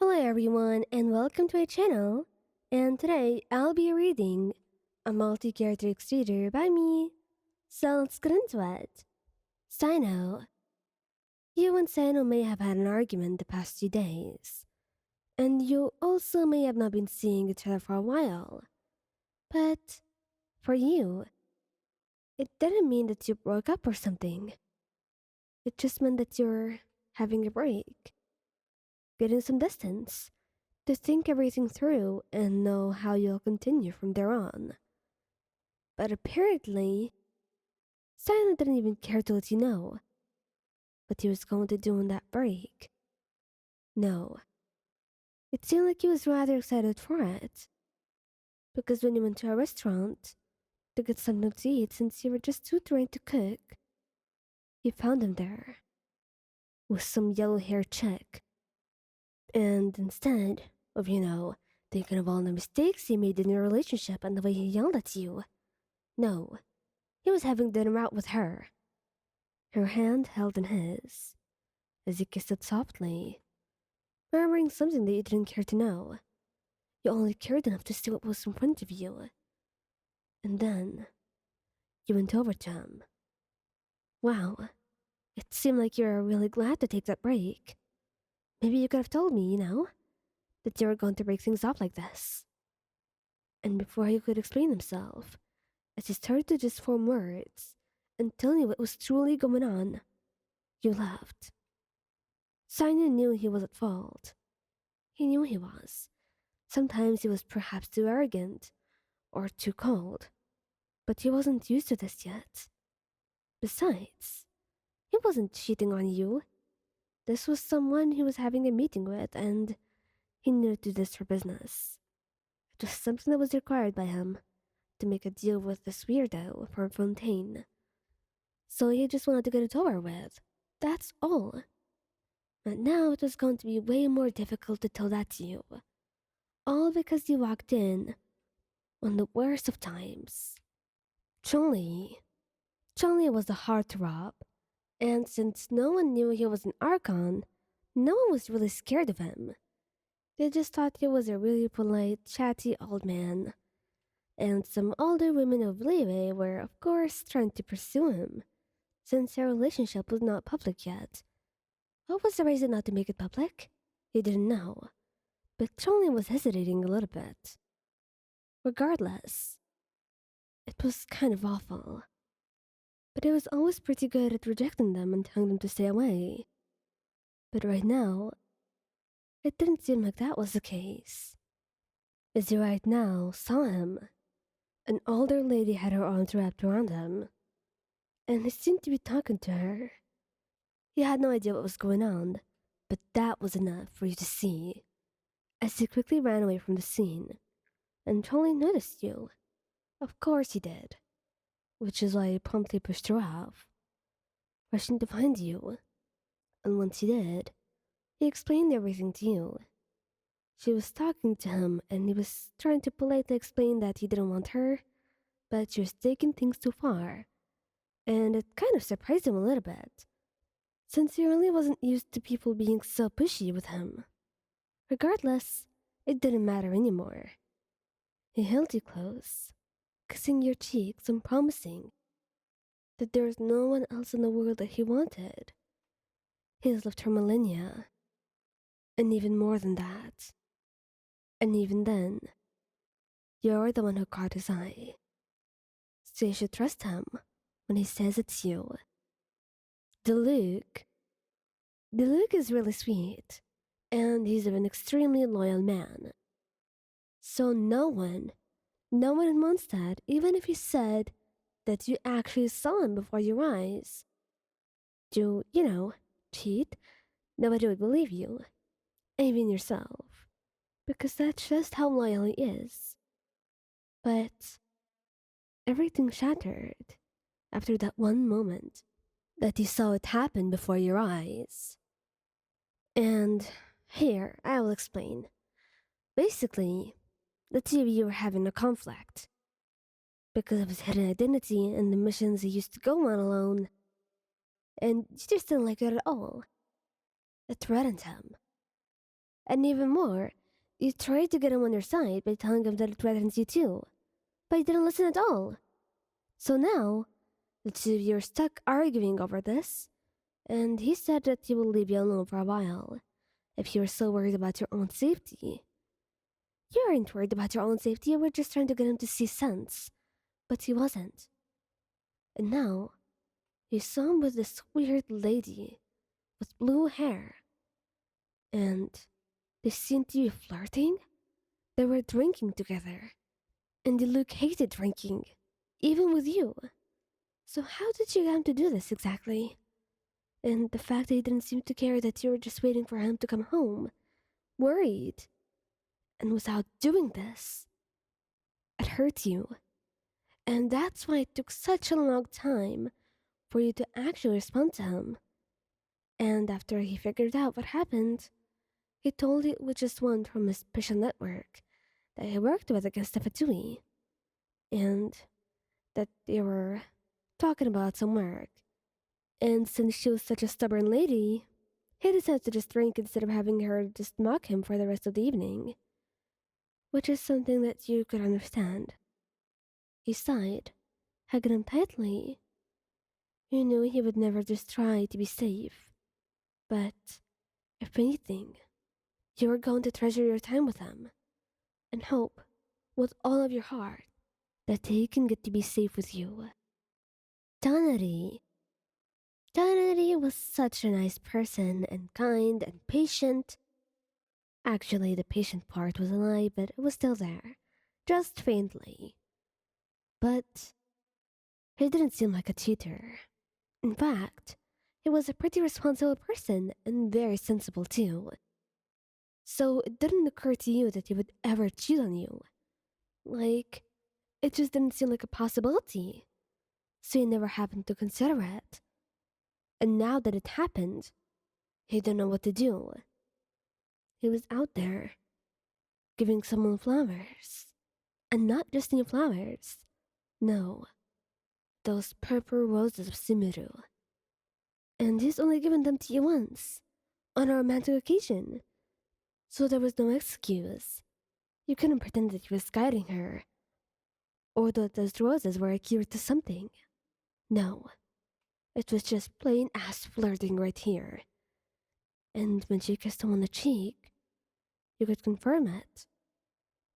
Hello everyone and welcome to my channel. And today I'll be reading a multi-character reader by me. So let's get into it. Cyno. You and Cyno may have had an argument the past few days. And you also may have not been seeing each other for a while. But for you, it didn't mean that you broke up or something. It just meant that you're having a break. Getting some distance to think everything through and know how you'll continue from there on. But apparently, Cyno didn't even care to let you know what he was going to do on that break. No, it seemed like he was rather excited for it. Because when you went to a restaurant to get something to eat since you were just too drained to cook, you found him there with some yellow-haired chick. And instead of, thinking of all the mistakes he made in your relationship and the way he yelled at you, no, he was having dinner out with her. Her hand held in his, as he kissed it softly, murmuring something that you didn't care to know. You only cared enough to see what was in front of you. And then, you went over to him. Wow, it seemed like you were really glad to take that break. Maybe you could have told me, that you were going to break things up like this. And before he could explain himself, as he started to just form words and tell you what was truly going on, you left. Cyno knew he was at fault. He knew he was. Sometimes he was perhaps too arrogant or too cold, but he wasn't used to this yet. Besides, he wasn't cheating on you. This was someone he was having a meeting with, and he needed to do this for business. It was something that was required by him to make a deal with this weirdo from Fontaine. So he just wanted to get it over with. That's all. But now it was going to be way more difficult to tell that to you. All because you walked in on the worst of times. Zhongli. Zhongli was the heartthrob, and since no one knew he was an Archon, no one was really scared of him. They just thought he was a really polite, chatty old man. And some older women of Liyue were, of course, trying to pursue him, since their relationship was not public yet. What was the reason not to make it public? He didn't know, but Zhongli was hesitating a little bit. Regardless, it was kind of awful. But he was always pretty good at rejecting them and telling them to stay away. But right now, it didn't seem like that was the case. As you right now saw him, an older lady had her arms wrapped around him, and he seemed to be talking to her. He had no idea what was going on, but that was enough for you to see. As he quickly ran away from the scene, and Charlie noticed you. Of course he did, which is why he promptly pushed her off, rushing to find you. And once he did, he explained everything to you. She was talking to him, and he was trying to politely explain that he didn't want her, but she was taking things too far, and it kind of surprised him a little bit, since he really wasn't used to people being so pushy with him. Regardless, it didn't matter anymore. He held you close, kissing your cheeks and promising that there was no one else in the world that he wanted. He has lived for millennia, and even more than that. And even then, you're the one who caught his eye. So you should trust him when he says it's you. Diluc. Diluc is really sweet, and he's an extremely loyal man. So no one in Mondstadt, even if you said that you actually saw him before your eyes, to, cheat, nobody would believe you, even yourself, because that's just how loyal he is. But everything shattered after that one moment that you saw it happen before your eyes. And here, I will explain. Basically, the two of you were having a conflict. Because of his hidden identity and the missions he used to go on alone. And you just didn't like it at all. It threatened him. And even more, you tried to get him on your side by telling him that it threatens you too, but he didn't listen at all. So now, the two of you are stuck arguing over this, and he said that he will leave you alone for a while if you were so worried about your own safety. You aren't worried about your own safety, you were just trying to get him to see sense, but he wasn't. And now, you saw him with this weird lady with blue hair, and they seemed to be flirting. They were drinking together, and Diluc hated drinking, even with you. So how did you get him to do this exactly? And the fact that he didn't seem to care that you were just waiting for him to come home, worried, and without doing this, it hurt you. And that's why it took such a long time for you to actually respond to him. And after he figured out what happened, he told you it was just one from his special network that he worked with against the Fatui, and that they were talking about some work. And since she was such a stubborn lady, he decided to just drink instead of having her just mock him for the rest of the evening. Which is something that you could understand. He sighed, hugging him tightly. You knew he would never just try to be safe. But, if anything, you were going to treasure your time with him, and hope, with all of your heart, that he can get to be safe with you. Tighnari. Tighnari was such a nice person, and kind, and patient. Actually, the patient part was a lie, but it was still there, just faintly. But he didn't seem like a cheater. In fact, he was a pretty responsible person and very sensible too. So it didn't occur to you that he would ever cheat on you. Like, it just didn't seem like a possibility. So you never happened to consider it. And now that it happened, he didn't know what to do. He was out there, giving someone flowers. And not just any flowers. No, those purple roses of Sumuru. And he's only given them to you once, on a romantic occasion. So there was no excuse. You couldn't pretend that he was guiding her, or that those roses were a cure to something. No, it was just plain ass flirting right here. And when she kissed him on the cheek, you could confirm it.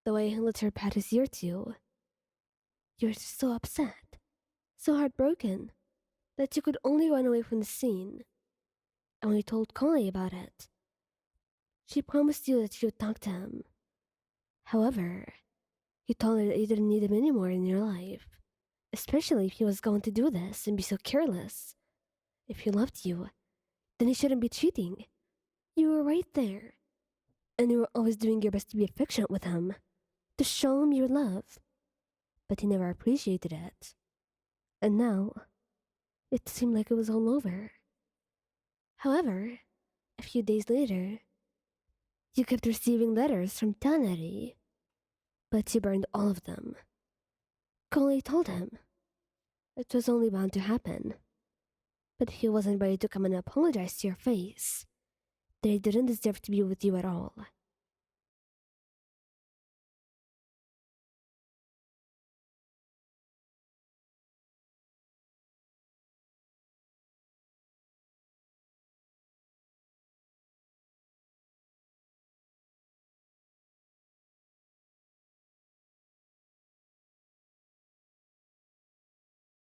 The way he let her pat his ear too. You were so upset, so heartbroken, that you could only run away from the scene. And when you told Connie about it, she promised you that she would talk to him. However, you told her that you didn't need him anymore in your life, especially if he was going to do this and be so careless. If he loved you, then he shouldn't be cheating. You were right there, and you were always doing your best to be affectionate with him, to show him your love. But he never appreciated it. And now, it seemed like it was all over. However, a few days later, you kept receiving letters from Tighnari, but you burned all of them. Coley told him it was only bound to happen, but he wasn't ready to come and apologize to your face. They didn't deserve to be with you at all.